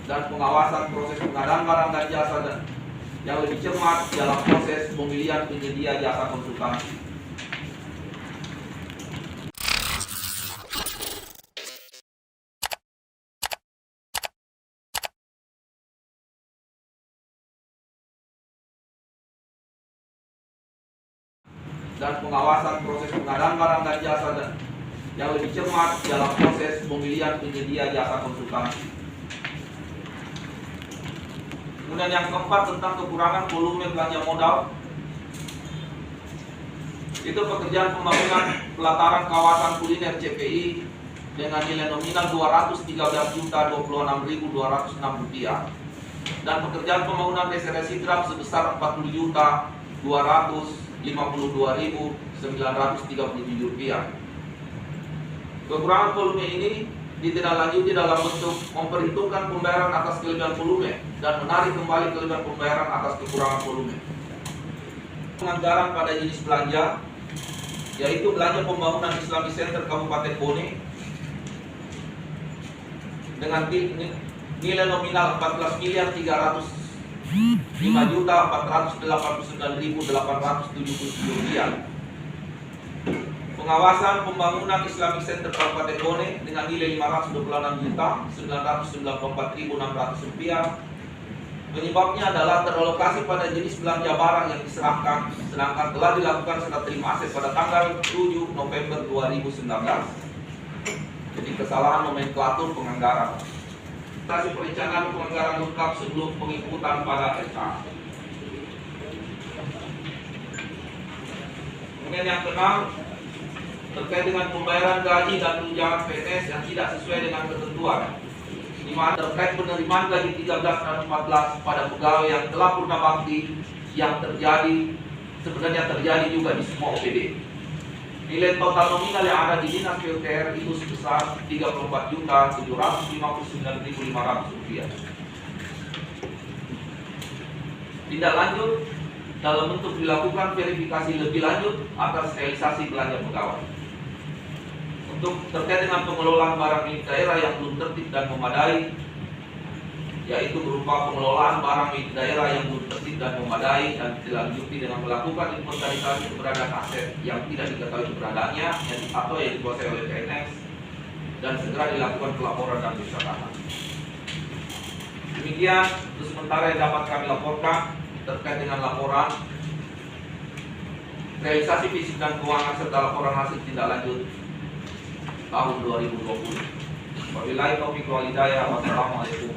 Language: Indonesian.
dan pengawasan proses pengadaan barang dan jasa yang lebih cermat dalam proses pemilihan penyedia jasa konsultansi. Dan pengawasan proses pengadaan barang dan jasa yang lebih cermat dalam proses pemilihan penyedia jasa konsultansi. Kemudian yang keempat tentang kekurangan volume belanja modal. Itu pekerjaan pembangunan pelataran kawasan kuliner CPI dengan nilai nominal Rp213.026.206 dan pekerjaan pembangunan reseresi draft sebesar Rp40.252.937. Kekurangan volume ini ditindaklanjuti dalam bentuk memperhitungkan pembayaran atas kelebihan volume dan menarik kembali kelebihan pembayaran atas kekurangan volume. Penganggaran pada jenis belanja, yaitu belanja pembangunan Islamic Center Kabupaten Bone dengan nilai nominal Rp14.405.489.877. Pengawasan pembangunan Islamic Center Kabupaten Bone dengan nilai Rp526.994.600. Penyebabnya adalah teralokasi pada jenis belanja barang yang diserahkan, sedangkan telah dilakukan serah terima aset pada tanggal 7 November 2019. Jadi kesalahan nomenklatur penganggaran. Hasil perencanaan penganggaran lengkap sebelum penginputan pada RK. Kemudian yang keenam, terkait dengan pembayaran gaji dan tunjangan PNS yang tidak sesuai dengan ketentuan, di mana terkait penerimaan gaji 13 dan 14 pada pegawai yang telah purna bakti yang sebenarnya terjadi juga di semua OPD. Nilai total nominal yang ada di Dinas PUTR itu sebesar Rp34.759.500. Tindak lanjut dalam bentuk dilakukan verifikasi lebih lanjut atas realisasi belanja pegawai. Untuk terkait dengan pengelolaan barang milik daerah yang belum tertib dan memadai, yaitu berupa pengelolaan barang milik daerah yang belum tertib dan memadai dan dilanjuti dengan melakukan inventarisasi keberadaan aset yang tidak diketahui keberadaannya atau yang dikuasai oleh PNS dan segera dilakukan pelaporan dan pencatatan. Demikian untuk sementara yang dapat kami laporkan terkait dengan laporan realisasi fisik dan keuangan serta laporan hasil tindak lanjut tahun 2020. Wabillahi taufiq wal hidayah. Wassalamualaikum